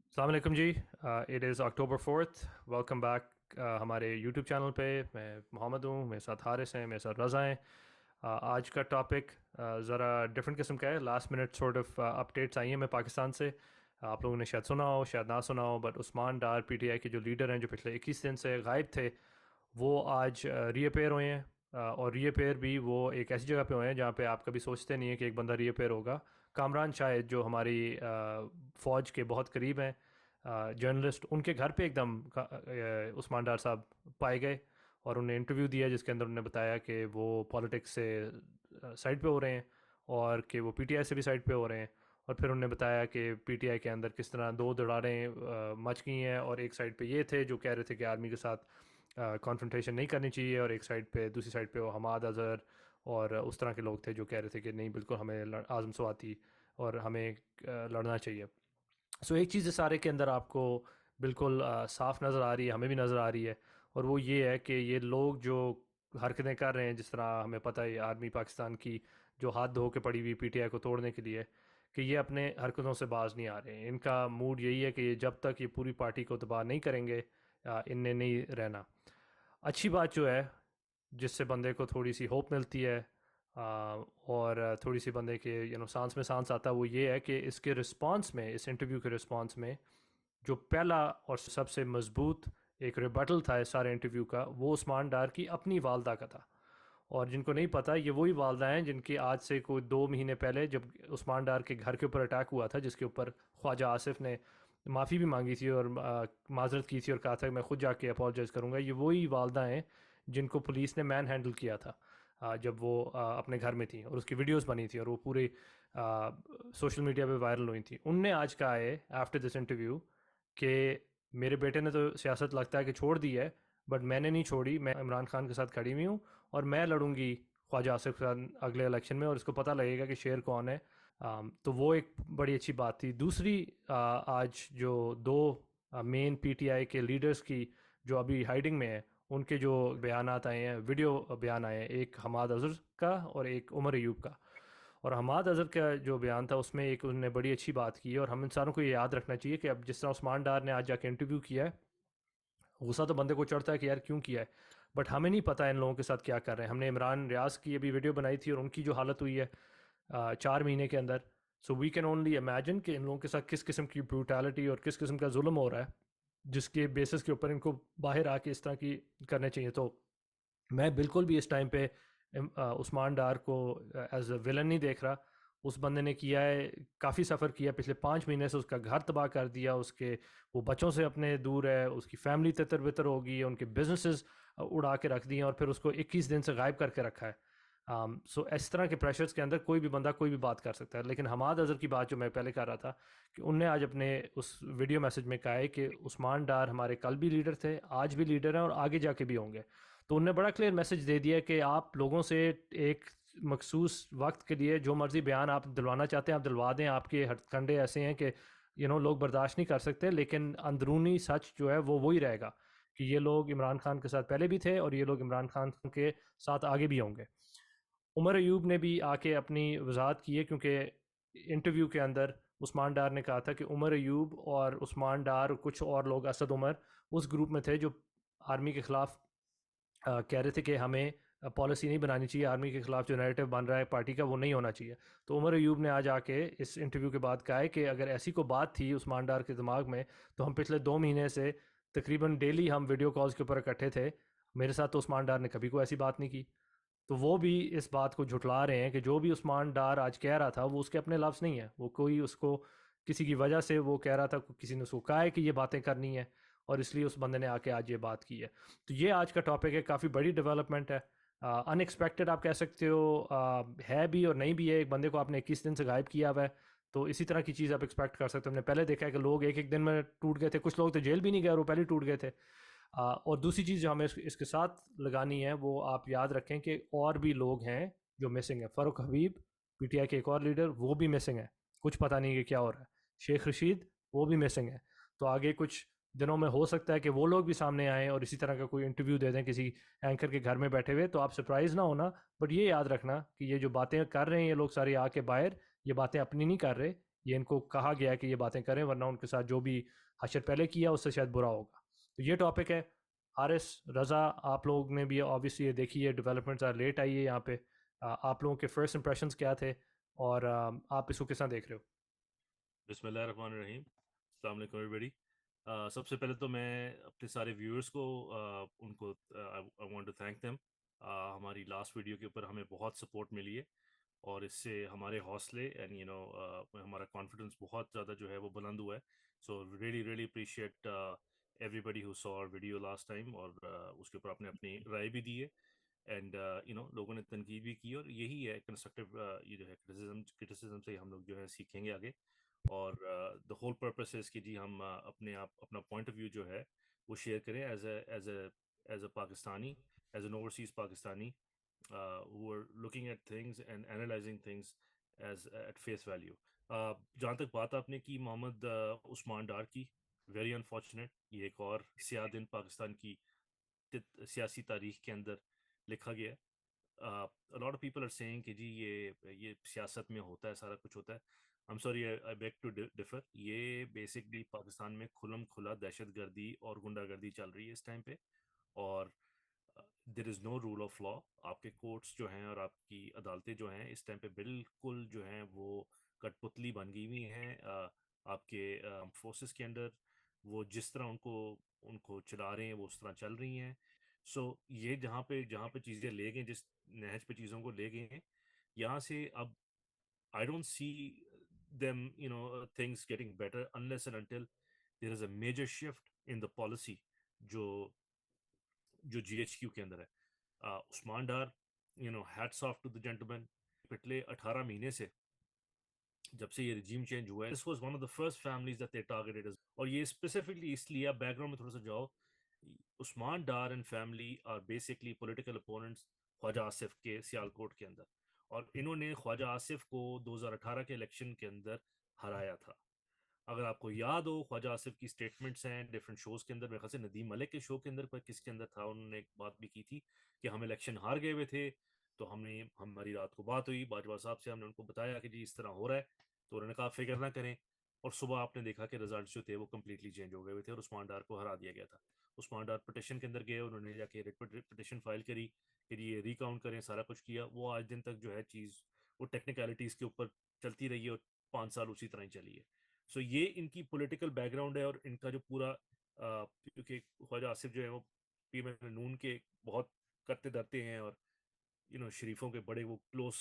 السلام علیکم جی. It is October 4th. Welcome back ہمارے یوٹیوب چینل پہ. میں محمد ہوں، میرے ساتھ حارث ہیں، میرے ساتھ رضا ہیں. آج کا ٹاپک ذرا ڈفرینٹ قسم کا ہے. Last minute sort of updates آئی ہیں میں پاکستان سے. آپ لوگوں نے شاید سنا ہو، شاید نہ سنا ہو، but Usman Dar P T I کے جو لیڈر ہیں، جو پچھلے 21 دن سے غائب تھے، وہ آج ری اپیئر ہوئے ہیں. اور ری اپیئر بھی وہ ایک ایسی جگہ پہ ہوئے ہیں جہاں پہ آپ کبھی سوچتے نہیں ہیں کہ ایک بندہ ری اپیئر ہوگا. کامران شاہد جو ہماری فوج کے بہت قریب ہیں، جرنلسٹ، ان کے گھر پہ ایک دم عثمان ڈار صاحب پائے گئے اور انہیں انٹرویو دیا، جس کے اندر انہوں نے بتایا کہ وہ پالیٹکس سے سائڈ پہ ہو رہے ہیں اور کہ وہ پی ٹی آئی سے بھی سائڈ پہ ہو رہے ہیں. اور پھر انہوں نے بتایا کہ پی ٹی آئی کے اندر کس طرح دو دڑاریں مچ گئی ہیں، اور ایک سائڈ پہ یہ تھے جو کہہ رہے تھے کہ آرمی کے ساتھ کانفرنٹیشن نہیں کرنی چاہیے، اور ایک سائڈ پہ دوسری سائڈ پہ وہ حماد اظہر اور اس طرح کے لوگ تھے جو کہہ رہے تھے کہ نہیں، بالکل ہمیں اعظم سواتی اور ہمیں لڑنا چاہیے. سو ایک چیز اس سارے کے اندر آپ کو بالکل صاف نظر آ رہی ہے، ہمیں بھی نظر آ رہی ہے، اور وہ یہ ہے کہ یہ لوگ جو حرکتیں کر رہے ہیں، جس طرح ہمیں پتہ ہے آرمی پاکستان کی جو ہاتھ دھو کے پڑی ہوئی پی ٹی آئی کو توڑنے کے لیے، کہ یہ اپنے حرکتوں سے باز نہیں آ رہے ہیں. ان کا موڈ یہی ہے کہ یہ جب تک یہ پوری پارٹی کو تباہ نہیں کریں گے، ان نے نہیں رہنا. اچھی بات جو ہے، جس سے بندے کو تھوڑی سی ہوپ ملتی ہے، اور تھوڑی سی بندے کے سانس میں سانس آتا ہے، وہ یہ ہے کہ اس کے رسپانس میں، اس انٹرویو کے رسپانس میں، جو پہلا اور سب سے مضبوط ایک ریبٹل تھا اس سارے انٹرویو کا، وہ عثمان ڈار کی اپنی والدہ کا تھا. اور جن کو نہیں پتہ، یہ وہی والدہ ہیں جن کی آج سے کوئی 2 مہینے پہلے جب عثمان ڈار کے گھر کے اوپر اٹیک ہوا تھا، جس کے اوپر خواجہ آصف نے معافی بھی مانگی تھی اور معذرت کی تھی اور کہا تھا کہ میں خود جا کے اپولوجائز کروں گا. یہ وہی والدہ ہیں جن کو پولیس نے مین ہینڈل کیا تھا جب وہ اپنے گھر میں تھیں، اور اس کی ویڈیوز بنی تھی اور وہ پورے سوشل میڈیا پہ وائرل ہوئی تھیں. ان نے آج کہا ہے آفٹر دس انٹرویو کہ میرے بیٹے نے تو سیاست لگتا ہے کہ چھوڑ دی ہے، بٹ میں نے نہیں چھوڑی، میں عمران خان کے ساتھ کھڑی ہوئی ہوں اور میں لڑوں گی خواجہ آصف کے ساتھ اگلے الیکشن میں، اور اس کو پتہ لگے گا کہ شیر کون ہے. تو وہ ایک بڑی اچھی بات تھی. دوسری، آج جو دو مین پی ٹی آئی کے لیڈرز کی جو ابھی ہائیڈنگ میں ہیں، ان کے جو بیانات آئے ہیں، ویڈیو بیان آئے ہیں، ایک حماد اظہر کا اور ایک عمر ایوب کا. اور حماد اظہر کا جو بیان تھا، اس میں ایک انہوں نے بڑی اچھی بات کی، اور ہم انسانوں کو یہ یاد رکھنا چاہیے کہ اب جس طرح عثمان ڈار نے آج جا کے انٹرویو کیا ہے، غصہ تو بندے کو چڑھتا ہے کہ یار کیوں کیا ہے، بٹ ہمیں نہیں پتہ ان لوگوں کے ساتھ کیا کر رہے ہیں. ہم نے عمران ریاض کی ابھی ویڈیو بنائی تھی اور ان کی جو حالت ہوئی ہے 4 مہینے کے اندر. سو وی کین اونلی امیجن کہ ان لوگوں کے ساتھ کس قسم کی بروٹیلٹی اور کس قسم کا ظلم ہو رہا ہے، جس کے بیسس کے اوپر ان کو باہر آ کے اس طرح کی کرنے چاہیے. تو میں بالکل بھی اس ٹائم پہ عثمان ڈار کو ایز اے ویلن نہیں دیکھ رہا. اس بندے نے کیا ہے، کافی سفر کیا پچھلے 5 مہینے سے، اس کا گھر تباہ کر دیا، اس کے وہ بچوں سے اپنے دور ہے، اس کی فیملی تتر بتر ہو گئی ہے، ان کے بزنسز اڑا کے رکھ دیے، اور پھر اس کو 21 دن سے غائب کر کے رکھا ہے. سو اس طرح کے پریشرز کے اندر کوئی بھی بندہ کوئی بھی بات کر سکتا ہے. لیکن حماد اظہر کی بات جو میں پہلے کر رہا تھا، کہ ان نے آج اپنے اس ویڈیو میسج میں کہا ہے کہ عثمان ڈار ہمارے کل بھی لیڈر تھے، آج بھی لیڈر ہیں، اور آگے جا کے بھی ہوں گے. تو انہوں نے بڑا کلیئر میسج دے دیا کہ آپ لوگوں سے ایک مخصوص وقت کے لیے جو مرضی بیان آپ دلوانا چاہتے ہیں آپ دلوا دیں. آپ کے ہتھ کنڈے ایسے ہیں کہ لوگ برداشت نہیں کر سکتے، لیکن اندرونی سچ جو ہے وہ وہی رہے گا کہ یہ لوگ عمران خان کے ساتھ پہلے بھی تھے اور یہ لوگ عمران خان کے ساتھ آگے بھی ہوں گے. عمر ایوب نے بھی آ کے اپنی وضاحت کی ہے، کیونکہ انٹرویو کے اندر عثمان ڈار نے کہا تھا کہ عمر ایوب اور عثمان ڈار اور کچھ اور لوگ، اسد عمر، اس گروپ میں تھے جو آرمی کے خلاف کہہ رہے تھے کہ ہمیں پالیسی نہیں بنانی چاہیے، آرمی کے خلاف جو نیریٹو بن رہا ہے پارٹی کا وہ نہیں ہونا چاہیے. تو عمر ایوب نے آج آ کے اس انٹرویو کے بعد کہا ہے کہ اگر ایسی کوئی بات تھی عثمان ڈار کے دماغ میں، تو ہم پچھلے 2 مہینے سے تقریباً ڈیلی ہم ویڈیو کالز کے اوپر اکٹھے تھے، میرے ساتھ تو عثمان ڈار نے کبھی کوئی ایسی بات نہیں کی. تو وہ بھی اس بات کو جھٹلا رہے ہیں کہ جو بھی عثمان ڈار آج کہہ رہا تھا وہ اس کے اپنے لفظ نہیں ہیں، وہ کوئی اس کو کسی کی وجہ سے وہ کہہ رہا تھا، کسی نے اس کو کہا ہے کہ یہ باتیں کرنی ہے، اور اس لیے اس بندے نے آ کے آج یہ بات کی ہے. تو یہ آج کا ٹاپک ہے، کافی بڑی ڈیولپمنٹ ہے، ان ایکسپیکٹڈ آپ کہہ سکتے ہو، ہے بھی اور نہیں بھی ہے. ایک بندے کو آپ نے 21 دن سے غائب کیا ہوا ہے، تو اسی طرح کی چیز آپ ایکسپیکٹ کر سکتے ہو. ہم نے پہلے دیکھا ہے کہ لوگ ایک ایک دن میں ٹوٹ گئے تھے، کچھ لوگ تو جیل بھی نہیں گئے اور وہ پہلے ٹوٹ گئے تھے. اور دوسری چیز جو ہمیں اس کے ساتھ لگانی ہے، وہ آپ یاد رکھیں کہ اور بھی لوگ ہیں جو مسنگ ہیں. فاروق حبیب، پی ٹی آئی کے ایک اور لیڈر، وہ بھی مسنگ ہے، کچھ پتہ نہیں کہ کیا ہو رہا ہے. شیخ رشید، وہ بھی مسنگ ہے. تو آگے کچھ دنوں میں ہو سکتا ہے کہ وہ لوگ بھی سامنے آئیں اور اسی طرح کا کوئی انٹرویو دے دیں کسی اینکر کے گھر میں بیٹھے ہوئے. تو آپ سرپرائز نہ ہونا، بٹ یہ یاد رکھنا کہ یہ جو باتیں کر رہے ہیں یہ لوگ سارے آ کے باہر، یہ باتیں اپنی نہیں کر رہے، یہ ان کو کہا گیا ہے کہ یہ باتیں کریں ورنہ ان کے ساتھ جو بھی حشر پہلے کیا اس سے شاید برا ہوگا. تو یہ ٹاپک ہے. حارث، رضا، آپ لوگ نے بھی آبویسلی یہ دیکھی ہے، ڈیولپمنٹس لیٹ آئی ہے یہاں پہ. آپ لوگوں کے فرسٹ امپریشنس کیا تھے اور آپ اس کو کس طرح دیکھ رہے ہو؟ بسم اللہ الرحمن الرحیم. السلام علیکم ایوری بڑی. سب سے پہلے تو میں اپنے سارے ویورز کو ان کو I want to thank them. ہماری لاسٹ ویڈیو کے اوپر ہمیں بہت سپورٹ ملی ہے اور اس سے ہمارے حوصلے اینڈ ہمارا کانفیڈنس بہت زیادہ جو ہے وہ بلند ہوا ہے. So really really appreciate everybody ہو سو اور ویڈیو لاسٹ ٹائم، اور اس کے اوپر آپ نے اپنی رائے بھی دی ہے اینڈ لوگوں نے تنقید بھی کی، اور یہی ہے کنسٹرکٹیو یہ جو ہے کرٹیسزم سے ہم لوگ جو ہے سیکھیں گے آگے. اور دا ہول پرپس ہے کہ جی ہم اپنا پوائنٹ آف ویو جو ہے وہ شیئر کریں as a Pakistani, as an overseas Pakistani who are looking at things and analyzing things as at face value. جہاں تک بات آپ نے کی محمد عثمان ڈار کی، ویری انفارچونیٹ، یہ ایک اور سیاہ دن پاکستان کی سیاسی تاریخ کے اندر لکھا گیا ہے. A lot of people are saying کہ جی یہ سیاست میں ہوتا ہے، سارا کچھ ہوتا ہے. I'm sorry, I beg to differ. یہ بیسکلی پاکستان میں کھلم کھلا دہشت گردی اور گنڈا گردی چل رہی ہے اس ٹائم پہ، اور دیر is know role of law. آپ کے کورٹس جو ہیں اور آپ کی عدالتیں جو ہیں اس ٹائم پہ بالکل جو ہیں وہ کٹ پتلی بن گئی ہوئی ہیں. آپ کے فورسز کے اندر وہ جس طرح ان کو چلا رہے ہیں وہ اس طرح چل رہی ہیں. سو یہ جہاں پہ چیزیں لے گئے، جس نہج پہ چیزوں کو لے گئے ہیں، یہاں سے اب I don't see them, things getting better unless and until there is a major shift in the policy جو جی ایچ کیو کے اندر ہے. عثمان Dar, hats off to the gentleman. پچھلے 18 مہینے سے جب سے یہ رجیم چینج ہوا ہے، this was one of the first families that they targeted اور یہ اسپیسیفکلی اس لیے، آپ بیک گراؤنڈ میں تھوڑا سا جاؤ، Usman Dar and family are basically political opponents Khawaja Asif کے سیالکوٹ کے اندر، اور انہوں نے خواجہ آصف کو 2018 کے الیکشن کے اندر ہرایا تھا. اگر آپ کو یاد ہو، خواجہ آصف کی اسٹیٹمنٹس ہیں ڈفرینٹ شوز کے اندر، میرے خیال سے ندیم ملک کے شو کے اندر پر کس کے اندر تھا، انہوں نے ایک بات بھی کی تھی کہ ہم الیکشن ہار گئے ہوئے تھے، تو ہماری رات کو بات ہوئی باجوہ صاحب سے، ہم نے ان کو بتایا کہ جی اس طرح ہو رہا ہے، تو انہوں نے کہا فکر نہ کریں، اور صبح آپ نے دیکھا کہ رزلٹس جو تھے وہ کمپلیٹلی چینج ہو گئے ہوئے تھے اور عثمان ڈار کو ہرا دیا گیا تھا. عثمان ڈار پٹیشن کے اندر گئے، انہوں نے جا کے پٹیشن فائل کری کہ جی یہ ریکاؤنٹ کریں، سارا کچھ کیا. وہ آج دن تک جو ہے چیز وہ ٹیکنیکلٹیز کے اوپر چلتی رہی ہے، اور 5 سال اسی طرح ہی چلی ہے. سو یہ ان کی پولیٹیکل بیک گراؤنڈ ہے، اور ان کا جو پورا کیونکہ خواجہ آصف جو ہے وہ پی ایم نون کے بہت کرتے دھرتے ہیں، اور شریفوں کے بڑے وہ کلوز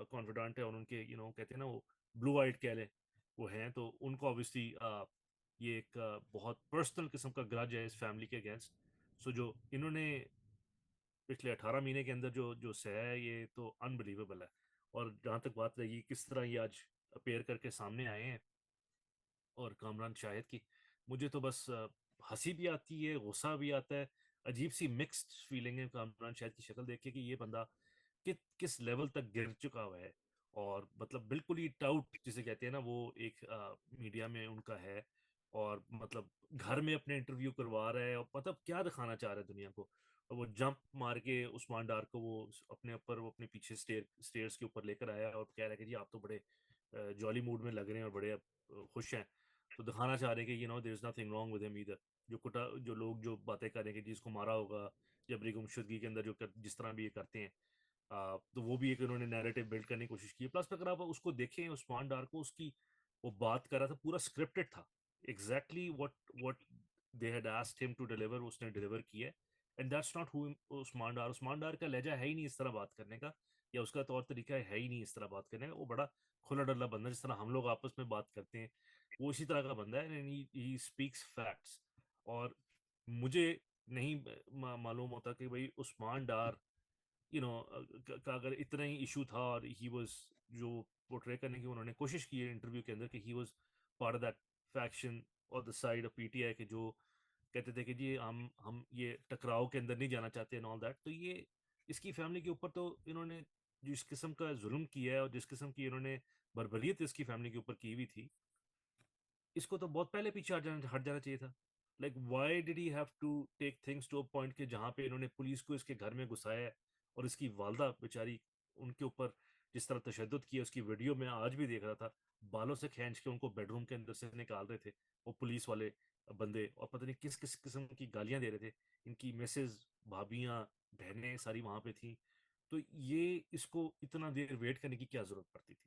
کانفیڈنٹ ہیں، اور ان کے کہتے ہیں نا وہ بلو آئٹ کہہ لیں وہ ہیں، تو ان کو obviously یہ ایک بہت پرسنل قسم کا گرج ہے اس فیملی کے اگینسٹ. سو جو انہوں نے پچھلے 18 مہینے کے اندر جو سہ ہے، یہ تو انبلیویبل ہے. اور جہاں تک بات رہی کس طرح یہ آج اپیئر کر کے سامنے آئے ہیں، اور کامران شاہد کی، مجھے تو بس ہنسی بھی آتی ہے، غصہ بھی آتا ہے، عجیب سی مکسڈ فیلنگ ہے کامران شاہد کی شکل دیکھ کے کہ یہ بندہ کس لیول تک گر چکا ہوا ہے. اور مطلب بالکل ہی ٹاؤٹ جسے کہتے ہیں نا، وہ ایک میڈیا میں ان کا ہے، اور مطلب گھر میں اپنے انٹرویو کروا رہا ہے، اور مطلب کیا دکھانا چاہ رہا ہے دنیا کو. اور وہ جمپ مار کے عثمان ڈار کو وہ اپنے اوپر، وہ اپنے پیچھے سٹیئرز کے اوپر لے کر آیا، اور کہہ رہا ہے کہ جی آپ تو بڑے جالی موڈ میں لگ رہے ہیں اور بڑے خوش ہیں. تو دکھانا چاہ رہے ہیں کہ there is nothing wrong with ہم ادھر. جو لوگ جو باتیں کر رہے ہیں کہ جی اس کو مارا ہوگا جبری گمشدگی کے اندر، جس طرح بھی یہ کرتے ہیں، تو وہ بھی ایک انہوں نے نیریٹو بلڈ کرنے کی کوشش کی. پلس اگر آپ اس کو دیکھیں عثمان ڈار کو، اس کی وہ بات کر رہا تھا پورا اسکرپٹڈ تھا، exactly what they had asked him to deliver اس نے ڈلیور کیا ہے. اینڈ دیٹس ناٹ who عثمان ڈار کا لہجہ ہے ہی نہیں اس طرح بات کرنے کا، یا اس کا طور طریقہ ہے ہی نہیں اس طرح بات کرنے کا. وہ بڑا کھلا ڈلا بندہ، جس طرح ہم لوگ آپس میں بات کرتے ہیں وہ اسی طرح کا بندہ ہے. He speaks facts. اور مجھے نہیں معلوم ہوتا کہ بھائی عثمان ڈار کا اگر اتنا ہی ایشو تھا، اور ہی واز جو پورٹرے کرنے کی انہوں نے کوشش کی ہے انٹرویو کے اندر کہ he was part of that faction اور the side of P T I, کہ جو کہتے تھے کہ جی ہم یہ ٹکراؤ کے اندر نہیں جانا چاہتے اینڈ آل دیٹ. تو یہ اس کی فیملی کے اوپر تو انہوں نے جس قسم کا ظلم کیا ہے، اور جس قسم کی انہوں نے بربریت اس کی فیملی کے اوپر کی ہوئی تھی، اس کو تو بہت پہلے پیچھے ہٹ جانا چاہیے تھا. Like why did he have to take things to a point کہ جہاں پہ انہوں نے پولیس کو اس کے گھر میں گھسایا ہے، اور اس کی والدہ بیچاری ان کے اوپر جس طرح تشدد کیا، اس کی ویڈیو میں آج بھی دیکھ رہا تھا، بالوں سے کھینچ کے ان کو بیڈ روم کے اندر سے نکال رہے تھے وہ پولیس والے بندے، اور پتہ نہیں کس کس قسم کی گالیاں دے رہے تھے. ان کی مسز، بھابیاں، بہنیں ساری وہاں پہ تھیں. تو یہ اس کو اتنا دیر ویٹ کرنے کی کیا ضرورت پڑتی تھی؟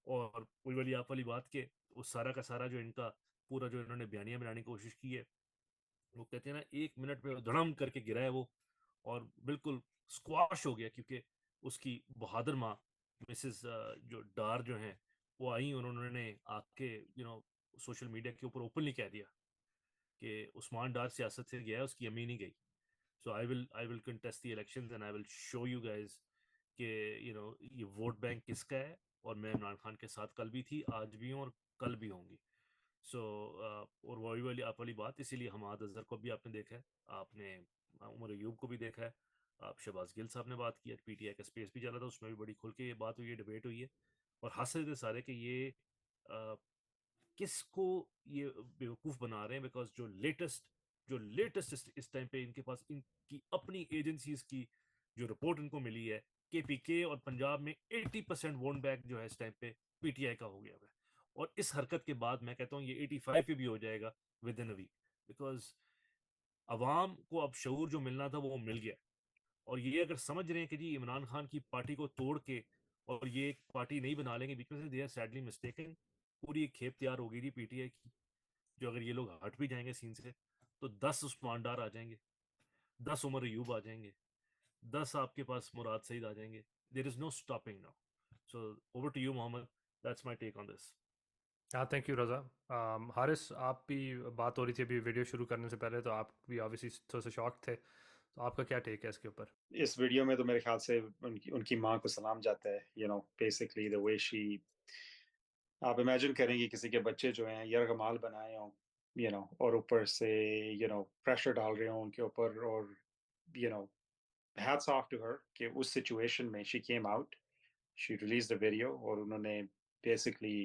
اور وہی والی آپ والی بات کہ وہ سارا کا سارا جو ان کا پورا جو انہوں نے بیانیہ بنانے کی کوشش کی ہے، وہ کہتے ہیں نا 1 منٹ میں دھڑم کر کے گرا ہے وہ، اور بالکل اسکواش ہو گیا. کیونکہ اس کی بہادر ماں مسز جو ڈار جو ہیں، وہ آئیں اور انہوں نے آ کے سوشل میڈیا کے اوپر اوپنلی کہہ دیا کہ عثمان ڈار سیاست سے گیا ہے، اس کی امی نہیں گئی. So I will contest the elections and I will show you guys کہ یہ ووٹ بینک کس کا ہے. اور میں عمران خان کے ساتھ کل بھی تھی، آج بھی ہوں، اور کل بھی ہوں گی. سو اور وہی والی آپ والی بات، اسی لیے حماد اظہر کو بھی آپ نے دیکھا ہے، آپ نے عمر ایوب کو بھی دیکھا ہے، آپ شہباز گل صاحب نے بات کی ہے، پی ٹی آئی کا اسپیس بھی چلا تھا، اس میں بھی بڑی کھل کے یہ بات ہوئی ہے، ڈبیٹ ہوئی ہے. اور حاصل تھے سارے کہ یہ کس کو یہ بیوقوف بنا رہے ہیں. بیکاز جو لیٹسٹ اس ٹائم پہ ان کے پاس ان کی اپنی ایجنسیز کی جو رپورٹ ان کو ملی ہے، کے پی کے اور پنجاب میں 80% ووٹ بینک جو ہے اس ٹائم پہ پی ٹی آئی کا ہو گیا ہے. اور اس حرکت کے بعد میں کہتا ہوں یہ 85 پہ بھی ہو جائے گا with in a week. Because عوام کو اب شعور جو ملنا تھا وہ مل گیا. اور یہ اگر سمجھ رہے ہیں کہ جی عمران خان کی پارٹی کو توڑ کے اور یہ ایک پارٹی نہیں بنا لیں گے بیچ میں سے، دے آر سیڈلی مسٹیکن. پوری ایک کھیپ تیار ہو گئی تھی پی ٹی آئی کی، جو اگر یہ لوگ ہٹ بھی جائیں گے سین سے تو 10 عثمان ڈار آ جائیں گے، 10 عمر ایوب آ جائیں گے، 10 آپ کے پاس مراد سعید آ جائیں گے. There is no stopping now. So over to you Muhammad, that's my take on this. ہاں تھینک یو رضا. حارث آپ بھی بات ہو رہی تھی ابھی ویڈیو شروع کرنے سے پہلے، تو آپ بھی آبویسلی تھوڑا سا شاک تھے، تو آپ کا کیا ٹیک ہے اس کے اوپر؟ اس ویڈیو میں تو میرے خیال سے ان کی ماں کو سلام جاتا ہے. بیسکلی دا وے شی، آپ امیجن کریں گے کسی کے بچے جو ہیں یرغمال بنائے ہوں، اور اوپر سے پریشر ڈال رہے ہوں ان کے اوپر، اور you know hats off to her کہ اس سچویشن میں she came out, she released a video، اور انہوں نے basically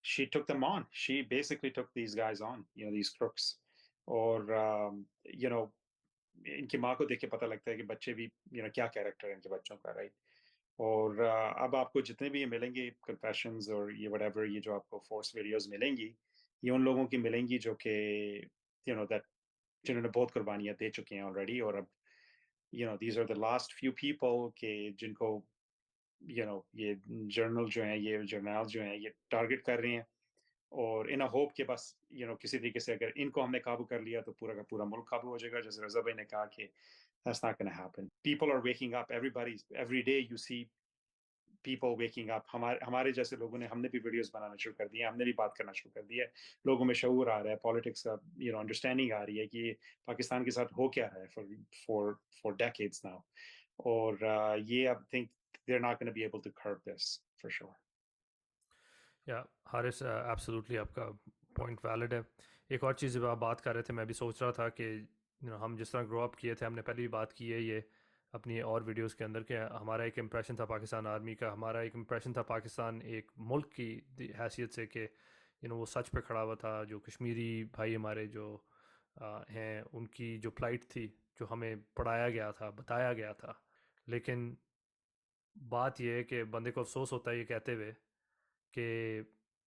she took them on, she basically took these guys on, these crooks. اور ان کی ماں کو دیکھ کے پتہ لگتا ہے کہ بچے بھی کیا کیریکٹر ہے ان کے بچوں کا، رائٹ. اور اب آپ کو جتنے بھی یہ ملیں گے کنفیشنز اور یہ وٹ ایور، یہ جو آپ کو فورس ویڈیوز ملیں گی، یہ ان لوگوں کی ملیں گی جو کہ دیٹ جنہوں نے بہت قربانیاں دے چکے ہیں آلریڈی. اور اب these are the last few people کہ جن کو یہ جرنل جو ہیں، یہ جرنل جو ہیں یہ ٹارگٹ کر رہے ہیں. اور ان ہوپ کہ بس کسی طریقے سے اگر ان کو ہم نے قابو کر لیا تو پورا کا پورا ملک قابو ہو جائے گا. جیسے رضا بھائی نے کہا کہ that's not going to happen. People are waking up. Every day you see people waking up. ہمارے جیسے لوگوں نے، ہم نے بھی ویڈیوز بنانا شروع کر دیا، ہم نے بھی بات کرنا شروع کر دیا ہے. لوگوں میں شعور آ رہا ہے، پالیٹکس کا انڈرسٹینڈنگ آ رہی ہے کہ پاکستان کے ساتھ ہو کیا رہا ہے for decades now. اور یہ اب think they're not going to be able to curb this for sure. یا حارث ایبسولوٹلی آپ کا پوائنٹ ویلڈ ہے. ایک اور چیز آپ بات کر رہے تھے، میں بھی سوچ رہا تھا کہ ہم جس طرح گرو اپ کیے تھے، ہم نے پہلے بھی بات کی ہے یہ اپنی اور ویڈیوز کے اندر، کہ ہمارا ایک امپریشن تھا پاکستان آرمی کا، ہمارا ایک امپریشن تھا پاکستان ایک ملک کی حیثیت سے کہ وہ سچ پہ کھڑا ہوا تھا. جو کشمیری بھائی ہمارے جو ہیں، ان کی جو پلائٹ تھی، جو ہمیں پڑھایا گیا تھا، بتایا گیا تھا. لیکن بات یہ ہے کہ بندے کو افسوس ہوتا ہے یہ کہتے ہوئے کہ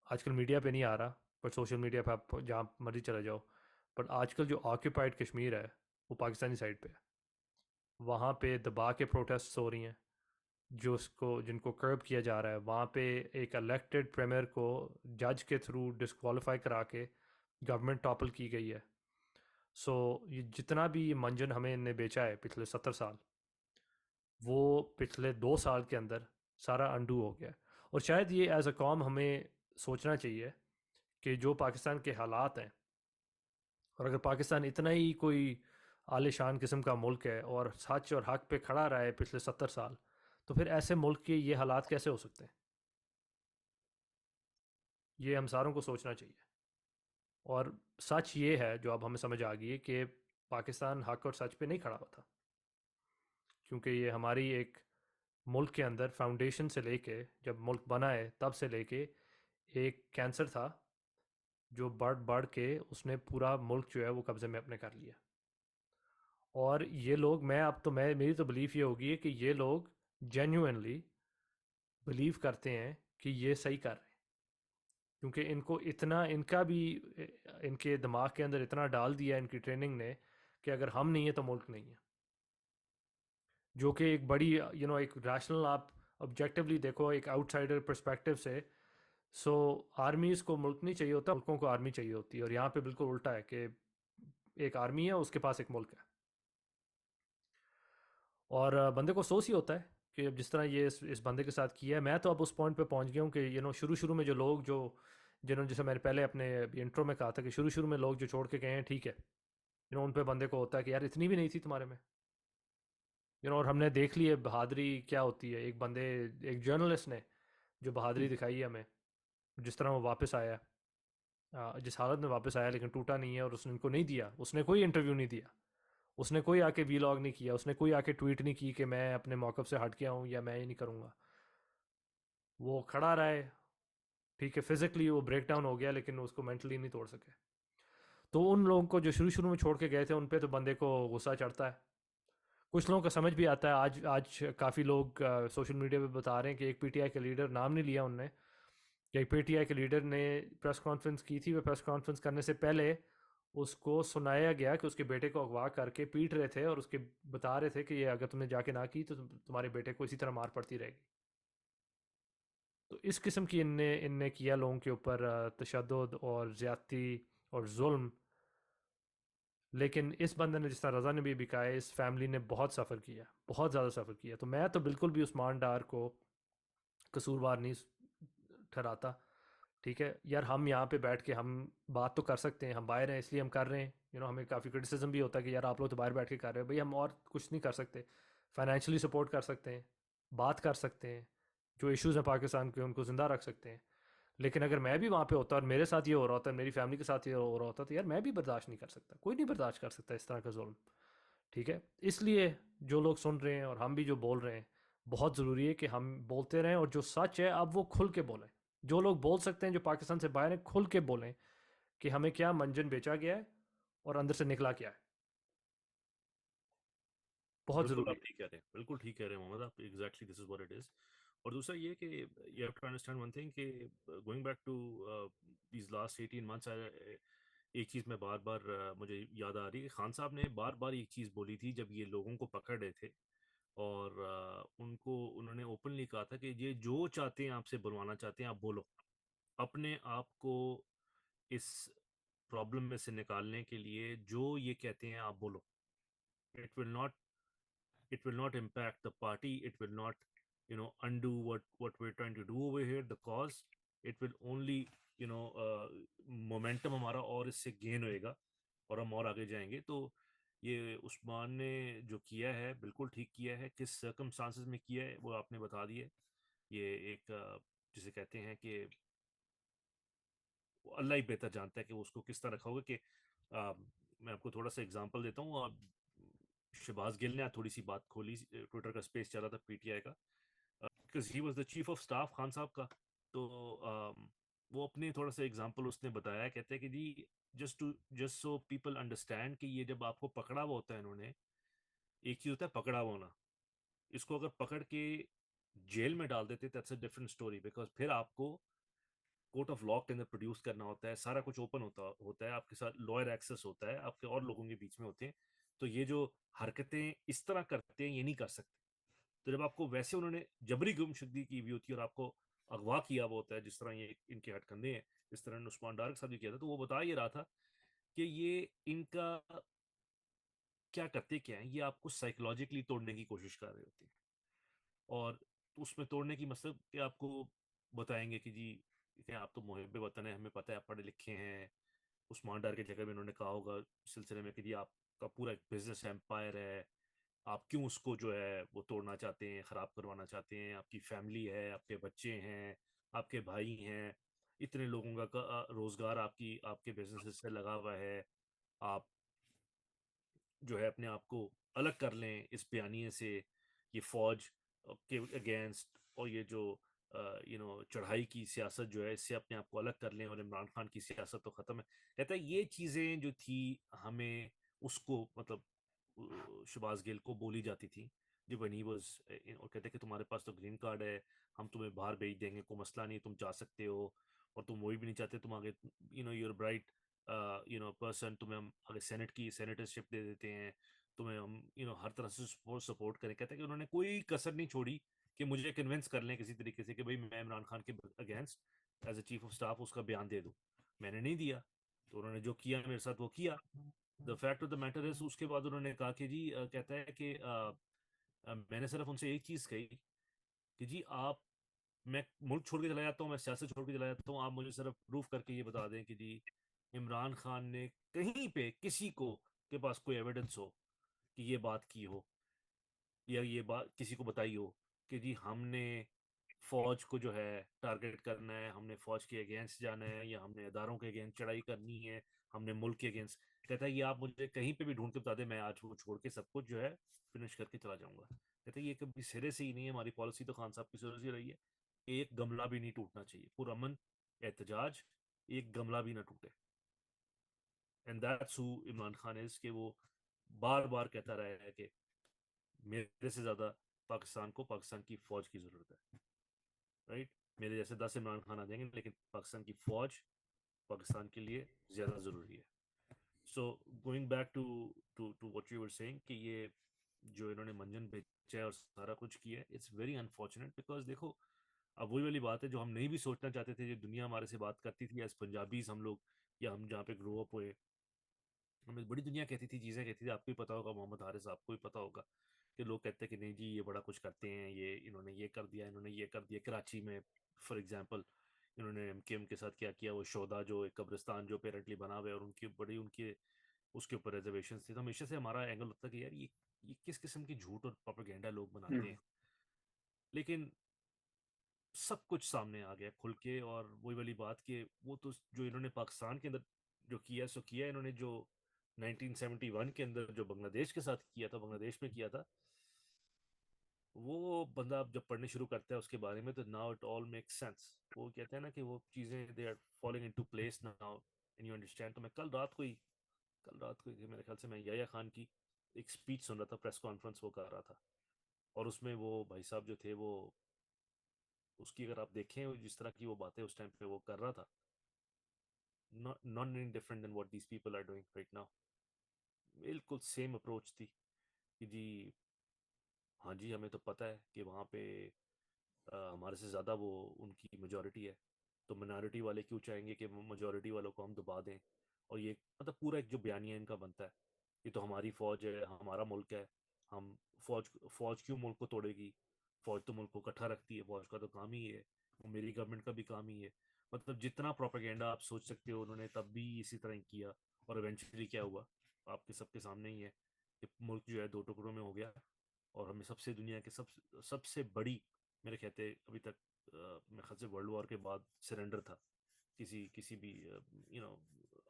آج کل میڈیا پہ نہیں آ رہا، پر سوشل میڈیا پہ آپ جہاں مرضی چلے جاؤ، بٹ آج کل جو آکیوپائڈ کشمیر ہے وہ پاکستانی سائڈ پہ ہے. وہاں پہ دبا کے پروٹیسٹس ہو رہی ہیں، جن کو کرب کیا جا رہا ہے. وہاں پہ ایک الیکٹڈ پریمیئر کو جج کے تھرو ڈسکوالیفائی کرا کے گورنمنٹ ٹاپل کی گئی ہے. سو یہ جتنا بھی یہ منجن ہمیں نے بیچا ہے پچھلے 70 سال، وہ پچھلے 2 سال کے اندر سارا انڈو ہو گیا. اور شاید یہ ایز اے قوم ہمیں سوچنا چاہیے کہ جو پاکستان کے حالات ہیں، اور اگر پاکستان اتنا ہی کوئی عالی شان قسم کا ملک ہے اور سچ اور حق پہ کھڑا رہا ہے پچھلے 70 سال، تو پھر ایسے ملک کے یہ حالات کیسے ہو سکتے ہیں؟ یہ ہم ساروں کو سوچنا چاہیے. اور سچ یہ ہے جو اب ہمیں سمجھ آ گئی ہے کہ پاکستان حق اور سچ پہ نہیں کھڑا ہوا تھا، کیونکہ یہ ہماری ایک ملک کے اندر فاؤنڈیشن سے لے کے جب ملک بنا ہے تب سے لے کے ایک کینسر تھا جو بڑھ کے اس نے پورا ملک جو ہے وہ قبضے میں اپنے کر لیا. اور یہ لوگ، میری تو بلیف یہ ہوگی کہ یہ لوگ جینیوئنلی بلیو کرتے ہیں کہ یہ صحیح کر رہے ہیں. کیونکہ ان کو اتنا ان کا بھی ان کے دماغ کے اندر اتنا ڈال دیا ان کی ٹریننگ نے کہ اگر ہم نہیں ہیں تو ملک نہیں ہے، جو کہ ایک بڑی ایک ریشنل آپ آبجیکٹیولی دیکھو ایک آؤٹ سائڈر پرسپیکٹیو سے. سو آرمیز کو ملک نہیں چاہیے ہوتا، ملکوں کو آرمی چاہیے ہوتی ہے، اور یہاں پہ بالکل الٹا ہے کہ ایک آرمی ہے اس کے پاس ایک ملک ہے. اور بندے کو افسوس ہی ہوتا ہے کہ اب جس طرح یہ اس بندے کے ساتھ کیا ہے. میں تو اب اس پوائنٹ پہ پہنچ گیا ہوں کہ شروع میں جو لوگ جنہوں جیسے میں نے پہلے اپنے انٹرو میں کہا تھا کہ شروع میں لوگ جو چھوڑ کے گئے ہیں ٹھیک ہے، ان پہ بندے کو ہوتا ہے کہ یار اتنی بھی نہیں تھی تمہارے میں. اور ہم نے دیکھ لی ہے بہادری کیا ہوتی ہے. ایک جرنلسٹ نے جو بہادری دکھائی ہے ہمیں، جس طرح وہ واپس آیا، جس حالت میں واپس آیا لیکن ٹوٹا نہیں ہے، اور اس نے ان کو نہیں دیا، اس نے کوئی انٹرویو نہیں دیا، اس نے کوئی آ کے وی لاگ نہیں کیا، اس نے کوئی آ کے ٹویٹ نہیں کی کہ میں اپنے موقف سے ہٹ گیا ہوں یا میں یہ نہیں کروں گا. وہ کھڑا رہا ہے، ٹھیک ہے، فزیکلی وہ بریک ڈاؤن ہو گیا لیکن اس کو مینٹلی نہیں توڑ سکے. تو ان لوگوں کو جو شروع میں چھوڑ کے گئے تھے ان پہ تو بندے کو غصہ چڑھتا ہے. کچھ لوگوں کا سمجھ بھی آتا ہے. آج کافی لوگ سوشل میڈیا پہ بتا رہے ہیں کہ ایک پی ٹی آئی کے لیڈر، نام نہیں لیا انہوں نے، کہ ایک پی ٹی آئی کے لیڈر نے پریس کانفرنس کی تھی. وہ پریس کانفرنس کرنے سے پہلے اس کو سنایا گیا کہ اس کے بیٹے کو اغوا کر کے پیٹ رہے تھے، اور اس کے بتا رہے تھے کہ یہ اگر تم نے جا کے نہ کی تو تمہارے بیٹے کو اسی طرح مار پڑتی رہے گی. تو اس قسم کی ان نے کیا لوگوں کے اوپر تشدد اور زیادتی اور ظلم. لیکن اس بندے نے، جس طرح رضا نے بھی کہا ہے، اس فیملی نے بہت سفر کیا، بہت زیادہ سفر کیا. تو میں تو بالکل بھی عثمان ڈار کو قصوروار نہیں ٹھہراتا. ٹھیک ہے یار، ہم یہاں پہ بیٹھ کے ہم بات تو کر سکتے ہیں، ہم باہر ہیں اس لیے ہم کر رہے ہیں. ہمیں کافی کرٹیسزم بھی ہوتا ہے کہ یار آپ لوگ تو باہر بیٹھ کے کر رہے ہو. بھائی ہم اور کچھ نہیں کر سکتے، فائنینشلی سپورٹ کر سکتے ہیں، بات کر سکتے ہیں، جو ایشوز ہیں پاکستان کے ان کو زندہ رکھ سکتے ہیں. لیکن اگر میں بھی وہاں پہ ہوتا اور میرے ساتھ یہ ہو رہا ہوتا ہے، میری فیملی کے ساتھ یہ ہو رہا ہوتا، تو یار میں بھی برداشت نہیں کر سکتا، کوئی نہیں برداشت کر سکتا اس طرح کا ظلم. ٹھیک ہے، اس لیے جو لوگ سن رہے ہیں اور ہم بھی جو بول رہے ہیں، بہت ضروری ہے کہ ہم بولتے رہیں، اور جو سچ ہے اب وہ کھل کے بولیں. جو لوگ بول سکتے ہیں، جو پاکستان سے باہر ہیں، کھل کے بولیں کہ ہمیں کیا منجن بیچا گیا ہے اور اندر سے نکلا کیا ہے. بہت بالکل ضروری آپ ہے. ٹھیک کہہ رہے ہیں، بالکل ٹھیک کہہ رہے ہیں محمد آپ. Exactly this is what it is. اور دوسرا یہ کہ you have to understand one thing کہ going back to these last 18 months، ایک چیز میں بار بار مجھے یاد آ رہی ہے کہ خان صاحب نے بار بار ایک چیز بولی تھی جب یہ لوگوں کو پکڑ رہے تھے، اور انہوں نے اوپنلی کہا تھا کہ یہ جو چاہتے ہیں آپ سے بلوانا چاہتے ہیں آپ بولو. اپنے آپ کو اس پرابلم میں سے نکالنے کے لیے جو یہ کہتے ہیں آپ بولو. it will not it will not impact the party, it will not undo what we're trying to do over here, the cause. It will only momentum ہمارا اور اس سے گین ہوئے گا اور ہم اور آگے جائیں گے. تو یہ عثمان نے جو کیا ہے بالکل ٹھیک کیا ہے. کس سرکمسٹانسز میں کیا ہے وہ آپ نے بتا دیا. یہ ایک جسے کہتے ہیں کہ اللہ ہی بہتر جانتا ہے کہ وہ اس کو کس طرح رکھا ہوگا. کہ میں آپ کو تھوڑا سا اگزامپل دیتا ہوں. شہباز گل نے تھوڑی سی بات کھولی، ٹویٹر کا اسپیس چلا تھا پی ٹی آئی کا، because he was the chief of staff Khan صاحب کا. تو وہ اپنے تھوڑا سا اگزامپل اس نے بتایا، کہتے ہیں کہ جی جسٹ سو پیپل انڈرسٹینڈ کہ یہ جب آپ کو پکڑا ہوا ہوتا ہے، انہوں نے ایک چیز ہوتا ہے پکڑا ہوا ہونا، اس کو اگر پکڑ کے جیل میں ڈال دیتے that's a different story, because پھر آپ کو کورٹ آف لا کے اندر پروڈیوس کرنا ہوتا ہے، سارا کچھ اوپن ہوتا ہے، آپ کے ساتھ لائر ایکسیس ہوتا ہے، آپ کے اور لوگوں کے بیچ میں ہوتے ہیں. تو یہ جو حرکتیں اس طرح کرتے ہیں یہ نہیں کر سکتے. تو جب آپ کو ویسے انہوں نے جبری گمشدگی کی ہوئی ہوتی ہے اور آپ کو اغوا کیا ہوا ہوتا ہے، جس طرح یہ ان کے ہٹ کندے ہیں، جس طرح عثمان ڈار کے ساتھ بھی کیا تھا، تو وہ بتا یہ رہا تھا کہ یہ ان کا کیا کرتے کیا ہیں، یہ آپ کو سائیکولوجیکلی توڑنے کی کوشش کر رہے ہوتے ہیں. اور اس میں توڑنے کی مطلب کہ آپ کو بتائیں گے کہ جی کہ آپ تو محب وطن ہیں، ہمیں پتہ ہے آپ پڑھے لکھے ہیں. عثمان ڈار کے جگہ میں انہوں نے کہا ہوگا سلسلے میں کہ جی آپ کا پورا ایک بزنس امپائر ہے، آپ کیوں اس کو جو ہے وہ توڑنا چاہتے ہیں، خراب کروانا چاہتے ہیں. آپ کی فیملی ہے، آپ کے بچے ہیں، آپ کے بھائی ہیں، اتنے لوگوں کا روزگار آپ کے بزنس سے لگا ہوا ہے. آپ جو ہے اپنے آپ کو الگ کر لیں اس بیانیے سے، یہ فوج کے اگینسٹ اور یہ جو چڑھائی کی سیاست جو ہے اس سے اپنے آپ کو الگ کر لیں، اور عمران خان کی سیاست تو ختم ہے. کہتا ہے یہ چیزیں جو تھی ہمیں اس کو مطلب شہباز گل کو بولی جاتی تھی جب when he was اور کہتے ہیں کہ تمہارے پاس تو گرین کارڈ ہے، ہم تمہیں باہر بھیج دیں گے، کوئی مسئلہ نہیں، تم جا سکتے ہو. اور تم وہی بھی نہیں چاہتے, تم آگے یور برائٹ پرسن, تمہیں ہم آگے سینٹ کی سینیٹرشپ دے دیتے ہیں, تمہیں ہم ہر طرح سے سپورٹ کریں. کہتے ہیں کہ انہوں نے کوئی کسر نہیں چھوڑی کہ مجھے کنونس کر لیں کسی طریقے سے کہ بھائی میں عمران خان کے against as a chief of staff اس کا بیان دے دوں. میں نے نہیں دیا, تو انہوں نے جو کیا میرے ساتھ وہ کیا. The fact of the matter is, اس کے بعد انہوں نے کہا کہ جی کہتا ہے کہ میں نے صرف ان سے ایک چیز کہی کہ جی آپ, میں ملک چھوڑ کے چلا جاتا ہوں, میں سیاست چھوڑ کے چلا جاتا ہوں, آپ مجھے صرف پروف کر کے یہ بتا دیں کہ جی عمران خان نے کہیں پہ کسی کو کے پاس کوئی ایویڈنس ہو کہ یہ بات کی ہو یا یہ بات کسی کو بتائی ہو کہ جی ہم نے فوج کو جو ہے ٹارگٹ کرنا ہے, ہم نے فوج کے اگینسٹ جانا ہے, یا ہم نے اداروں کے اگینسٹ چڑھائی کرنی ہے, ہم نے ملک کے اگینسٹ. کہتا ہے یہ آپ مجھے کہیں پہ بھی ڈھونڈ کے بتا دیں, میں آج وہ چھوڑ کے سب کچھ جو ہے فنش کر کے چلا جاؤں گا. کہتا ہے یہ کبھی سرے سے ہی نہیں ہے, ہماری پالیسی تو خان صاحب کی سرے سے رہی ہے, ایک گملہ بھی نہیں ٹوٹنا چاہیے, پرامن احتجاج, ایک گملہ بھی نہ ٹوٹے. اینڈ دیٹس ہو عمران خان از, کہ وہ بار بار کہتا رہا ہے کہ میرے سے زیادہ پاکستان کو پاکستان کی فوج کی ضرورت ہے, رائٹ. میرے جیسے 10 عمران خان آ جائیں گے, لیکن پاکستان کی فوج پاکستان کے لیے زیادہ ضروری ہے. So going back to what you were saying, کہ یہ جو انہوں نے منجن بیچا ہے اور سارا کچھ کیا ہے, اٹس ویری انفارچونیٹ. بیکاز دیکھو اب وہی والی بات ہے جو ہم نہیں بھی سوچنا چاہتے تھے, جو دنیا ہمارے سے بات کرتی تھی ایز پنجابیز ہم لوگ, یا ہم جہاں پہ گرو اپ ہوئے, ہمیں بڑی دنیا کہتی تھی, چیزیں کہتی تھی. آپ کو ہی پتا ہوگا, محمد حارث آپ کو ہی پتا ہوگا, کہ لوگ کہتے ہیں کہ نہیں جی یہ بڑا کچھ کرتے ہیں, یہ انہوں نے یہ کر دیا, انہوں نے یہ کر دیا. کراچی میں فار ایگزامپل انہوں نے ایم کے ساتھ کیا کیا, وہ شودا جو ایک قبرستان جو پیرنٹلی بنا ہوا ہے, اور ان کی بڑی ان کے اس کے اوپر ریزرویشنس تھی. تو ہمیشہ سے ہمارا اینگل ہوتا ہے کہ یار یہ کس قسم کی جھوٹ اور پروپیگنڈا لوگ بناتے ہیں. لیکن سب کچھ سامنے آ گیا کھل کے, اور وہی والی بات کہ وہ تو جو انہوں نے پاکستان کے اندر جو کیا سو کیا, انہوں نے جو 1971 کے اندر جو بنگلہ دیش کے ساتھ کیا تھا, بنگلہ دیش میں کیا تھا, وہ بندہ اب جب پڑھنے شروع کرتا ہے اس کے بارے میں, تو now it all make sense. وہ کہتے ہیں نا کہ وہ چیزیں they are falling into place now and you understand. تو میں کل رات کو میرے خیال سے میں یحییٰ خان کی ایک اسپیچ سن رہا تھا, پریس کانفرنس وہ کر رہا تھا, اور اس میں وہ بھائی صاحب جو تھے, وہ اس کی اگر آپ دیکھیں جس طرح کی وہ باتیں اس ٹائم پہ وہ کر رہا تھا, not any different than what these people are doing right now. بالکل سیم اپروچ تھی کہ جی ہاں جی ہمیں تو پتہ ہے کہ وہاں پہ ہمارے سے زیادہ وہ ان کی میجورٹی ہے, تو منارٹی والے کیوں چاہیں گے کہ میجورٹی والوں کو ہم دبا دیں. اور یہ مطلب پورا ایک جو بیانیہ ان کا بنتا ہے, یہ تو ہماری فوج ہے, ہمارا ملک ہے, ہم فوج کیوں ملک کو توڑے گی, فوج تو ملک کو اکٹھا رکھتی ہے, فوج کا تو کام ہی ہے, وہ میری گورنمنٹ کا بھی کام ہی ہے. مطلب جتنا پروپیگنڈا آپ سوچ سکتے ہو انہوں نے تب بھی اسی طرح کیا, اور ایونچولی کیا ہوا آپ کے سب کے سامنے ہی ہے کہ ملک جو ہے 2 ٹکڑوں میں ہو گیا, اور ہمیں سب سے دنیا کے سب سے بڑی, میرے کہتے ابھی تک میرے خیال سے ورلڈ وار کے بعد سرنڈر تھا کسی بھی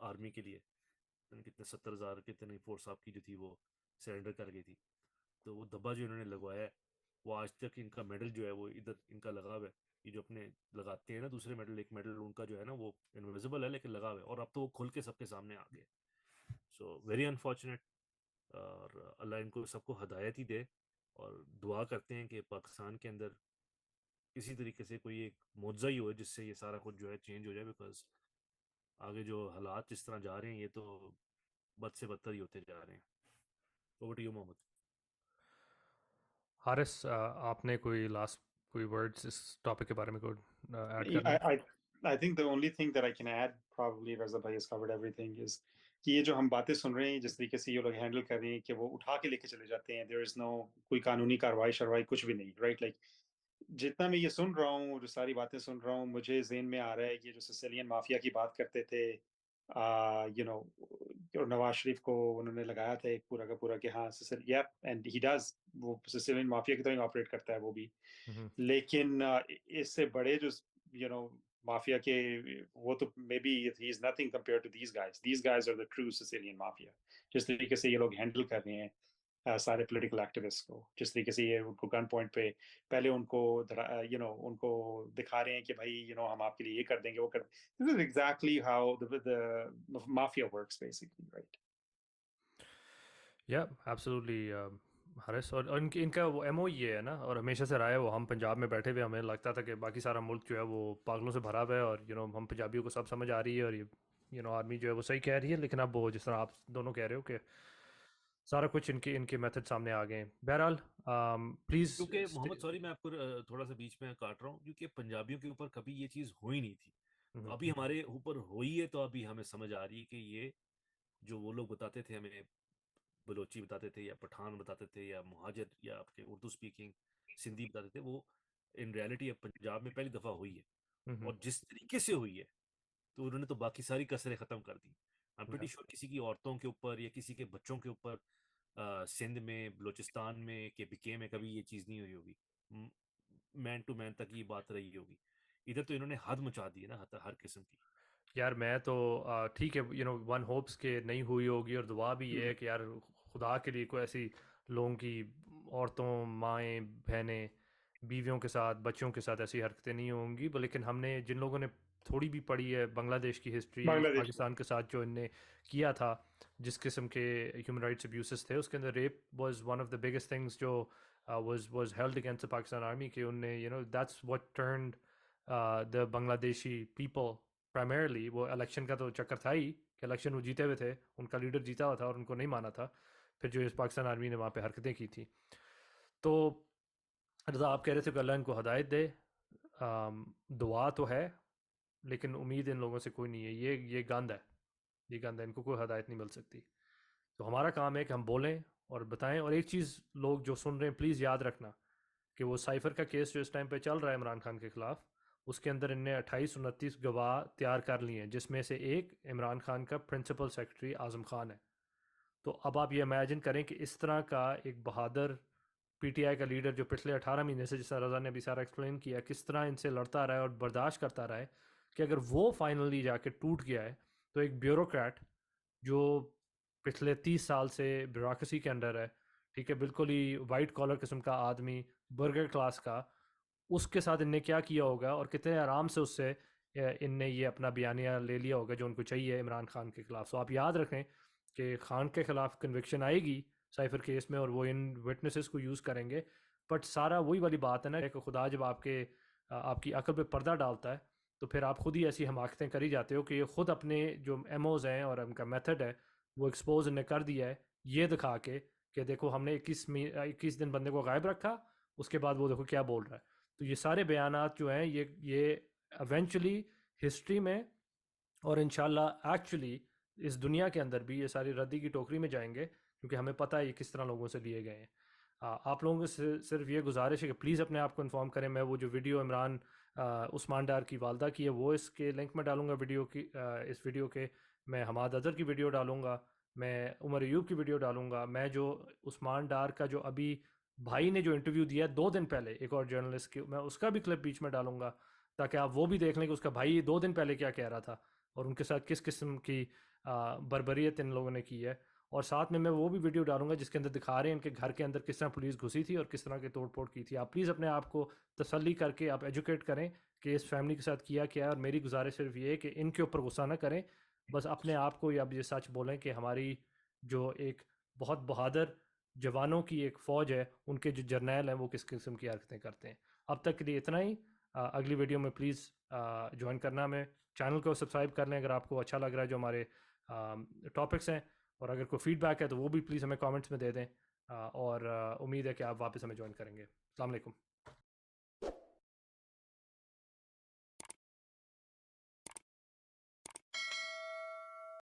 آرمی کے لیے, کتنے 70,000 کتنے فورس آپ کی جو تھی وہ سرنڈر کر گئی تھی. تو وہ دھبا جو انہوں نے لگوایا ہے, وہ آج تک ان کا میڈل جو ہے وہ ادھر ان کا لگا ہوا ہے. یہ جو اپنے لگاتے ہیں نا دوسرے میڈل, ایک میڈل ان کا جو ہے نا وہ انویزیبل ہے لیکن لگا ہوا ہے, اور اب تو وہ کھل کے سب کے سامنے آ گئے. سو ویری انفارچونیٹ, اور اللہ ان کو سب کو ہدایت ہی دے, اور دعا کرتے ہیں کہ پاکستان کے اندر کسی طریقے سے کوئی ایک معجزہ ہی ہو جس سے یہ سارا کچھ جو ہے چینج ہو جائے. بیکاز آگے جو حالات جس طرح جا رہے ہیں یہ تو بد سے بدتر ہی ہوتے جا رہے ہیں. اوور ٹو یو محمد. حارث آپ نے کوئی لاسٹ کوئی ورڈز اس ٹاپک کے بارے میں کوئی ایڈ کرنا ہے؟ I think the only thing that I can add, probably Raza bhai has covered everything, is کہ یہ جو ہم باتیں سن رہے ہیں جس طریقے سے یہ لوگ ہینڈل کر رہے ہیں کہ وہ اٹھا کے لے کے چلے جاتے ہیں, there is no کوئی قانونی کاروائی شروائی کچھ بھی نہیں, رائٹ. لائک جتنا میں یہ سن رہا ہوں, جو ساری باتیں سن رہا ہوں, مجھے ذہن میں آ رہا ہے کہ جو سسیلین مافیا کی بات کرتے تھے, اور نواز شریف کو انہوں نے لگایا تھا ایک پورا کا پورا کہ ہاں اینڈ ہی ڈز, وہ سسیلین مافیا کی طرح آپریٹ کرتا ہے وہ بھی. لیکن اس سے بڑے جو مافیا کے, وہ تو maybe he is nothing compare to these guys are the true Sicilian mafia. جس طریقے سے یہ لوگ ہینڈل کر رہے ہیں سارے پولیٹیکل ایکٹیوسٹ کو, جس طریقے سے یہ ان کو گن پوائنٹ پہ پہلے ان کو ان کو دکھا رہے ہیں کہ بھائی ہم آپ کے لیے یہ کر دیں گے, وہ کر. This is exactly how the mafia works basically, right? Yeah, absolutely. Haris اور ان کا وہ ایم او یہ ہے نا، اور ہمیشہ سے رہا ہے وہ. ہم پنجاب میں بیٹھے ہوئے ہمیں لگتا تھا کہ باقی سارا ملک جو ہے وہ پاگلوں سے بھرا ہوا ہے، اور ہم پنجابیوں کو سب سمجھ آ رہی ہے، اور یہ آرمی جو ہے وہ صحیح کہہ رہی ہے. لیکن اب وہ جس طرح آپ دونوں کہہ رہے ہو کہ سارا کچھ ان کے میتھڈ سامنے آ گئے ہیں. بہرحال پلیز. کیونکہ محمد سوری میں آپ کو تھوڑا سا بیچ میں کاٹ رہا ہوں، کیونکہ پنجابیوں کے اوپر کبھی یہ چیز ہوئی نہیں تھی. تو ابھی ہمارے اوپر ہوئی ہے، تو ابھی ہمیں سمجھ آ رہی ہے کہ یہ جو وہ لوگ بتاتے تھے ہمیں، بلوچی بتاتے تھے یا پٹھان بتاتے تھے یا مہاجر یا آپ کے اردو اسپیکنگ سندھی بتاتے تھے، وہ ان ریالٹی اب پنجاب میں پہلی دفعہ ہوئی ہے. اور جس طریقے سے ہوئی ہے تو انہوں نے تو باقی ساری کسریں ختم کر دی. I'm pretty sure کسی کی عورتوں کے اوپر یا کسی کے بچوں کے اوپر سندھ میں، بلوچستان میں، کے پی کے میں کبھی یہ چیز نہیں ہوئی ہوگی. مین ٹو مین تک یہ بات رہی ہوگی. ادھر تو انہوں نے حد مچا دی ہے نا ہر قسم کی. یار میں تو ٹھیک ہے، ون ہوپس کہ نہیں ہوئی ہوگی، اور دعا بھی یہ ہے کہ یار خدا کے لیے کوئی ایسی لوگوں کی عورتوں، مائیں، بہنیں، بیویوں کے ساتھ، بچوں کے ساتھ ایسی حرکتیں نہیں ہوں گی. لیکن ہم نے جن لوگوں نے تھوڑی بھی پڑھی ہے بنگلہ دیش کی ہسٹری، بنگلہ دیش میں. پاکستان کے ساتھ جو ان نے کیا تھا، جس قسم کے ہیومن رائٹس ابیوسز تھے، اس کے اندر rape was one of the biggest things جو was held against the Pakistan army. کہ ان نے that's what turned the Bangladeshi people primarily. وہ الیکشن کا تو چکر تھا ہی کہ الیکشن وہ جیتے ہوئے تھے، ان کا لیڈر جیتا ہوا تھا اور ان کو نہیں مانا تھا. پھر جو اس پاکستان آرمی نے وہاں پہ حرکتیں کی تھیں. تو رضا آپ کہہ رہے تھے کہ اللہ ان کو ہدایت دے. دعا تو ہے لیکن امید ان لوگوں سے کوئی نہیں ہے. یہ گند ہے، یہ گند ہے، ان کو کوئی ہدایت نہیں مل سکتی. تو ہمارا کام ہے کہ ہم بولیں اور بتائیں. اور ایک چیز لوگ جو سن رہے ہیں پلیز یاد رکھنا کہ وہ سائفر کا کیس جو اس ٹائم پہ چل رہا ہے عمران خان کے خلاف، اس کے اندر ان نے 28-29 گواہ تیار کر لیے ہیں، جس میں سے ایک عمران خان کا پرنسپل سیکرٹری اعظم خان ہے. تو اب آپ یہ امیجن کریں کہ اس طرح کا ایک بہادر پی ٹی آئی کا لیڈر جو پچھلے 18 مہینے سے، جس طرح رضا نے ابھی سارا ایکسپلین کیا، کس طرح ان سے لڑتا رہا ہے اور برداشت کرتا رہا ہے، کہ اگر وہ فائنلی جا کے ٹوٹ گیا ہے تو ایک بیوروکریٹ جو پچھلے 30 سال سے بیوروکریسی کے انڈر ہے، ٹھیک ہے، بالکل ہی وائٹ کالر قسم کا آدمی، برگر کلاس کا، اس کے ساتھ ان نے کیا کیا ہوگا اور کتنے آرام سے اس سے ان نے یہ اپنا بیانیہ لے لیا ہوگا جو ان کو چاہیے عمران خان کے خلاف. سو آپ یاد رکھیں کہ خان کے خلاف کنوکشن آئے گی سائفر کیس میں، اور وہ ان وٹنسز کو یوز کریں گے. بٹ سارا وہی والی بات ہے نا کہ خدا جب آپ کی عقل پہ پردہ ڈالتا ہے تو پھر آپ خود ہی ایسی حماقتیں کری جاتے ہو کہ یہ خود اپنے جو ایم اوز ہیں اور ان کا میتھڈ ہے وہ ایکسپوز انہیں کر دیا ہے، یہ دکھا کے کہ دیکھو ہم نے 21 دن بندے کو غائب رکھا، اس کے بعد وہ دیکھو کیا بول رہا ہے. تو یہ سارے بیانات جو ہیں یہ ایونچولی ہسٹری میں اور انشاءاللہ ایکچولی اس دنیا کے اندر بھی یہ ساری ردی کی ٹوکری میں جائیں گے، کیونکہ ہمیں پتہ ہے یہ کس طرح لوگوں سے لیے گئے ہیں. آپ لوگوں سے صرف یہ گزارش ہے کہ پلیز اپنے آپ کو انفارم کریں. میں وہ جو ویڈیو عمران عثمان ڈار کی والدہ کی ہے وہ اس کے لنک میں ڈالوں گا، اس ویڈیو کے. میں حماد اظہر کی ویڈیو ڈالوں گا، میں عمر ایوب کی ویڈیو ڈالوں گا، میں جو عثمان ڈار کا جو ابھی بھائی نے جو انٹرویو دیا 2 دن پہلے ایک اور جرنلسٹ کی، میں اس کا بھی کلپ بیچ میں ڈالوں گا تاکہ آپ وہ بھی دیکھ لیں کہ اس کا بھائی 2 دن پہلے کیا کہہ رہا تھا اور ان کے ساتھ کس قسم کی بربریت ان لوگوں نے کی ہے. اور ساتھ میں وہ بھی ویڈیو ڈالوں گا جس کے اندر دکھا رہے ہیں ان کے گھر کے اندر کس طرح پولیس گھسی تھی اور کس طرح کے توڑ پھوڑ کی تھی. آپ پلیز اپنے آپ کو تسلی کر کے آپ ایجوکیٹ کریں کہ اس فیملی کے ساتھ کیا ہے. اور میری گزارش صرف یہ ہے کہ ان کے اوپر غصہ نہ کریں، بس اپنے آپ کو اب یہ سچ بولیں کہ ہماری جو ایک بہت بہادر جوانوں کی ایک فوج ہے، ان کے جو جرنیل ہیں وہ کس قسم کی حرکتیں کرتے ہیں. اب تک کے لیے اتنا ہی. اگلی ویڈیو میں پلیز جوائن کرنا. میں چینل کو سبسکرائب کر لیں اگر آپ کو اچھا لگ رہا ہے جو ہمارے ٹاپکس ہیں، اور اگر کوئی فیڈ بیک ہے تو وہ بھی پلیز ہمیں کامنٹس میں دے دیں. اور امید ہے کہ آپ واپس ہمیں جوائن کریں گے. السلام علیکم.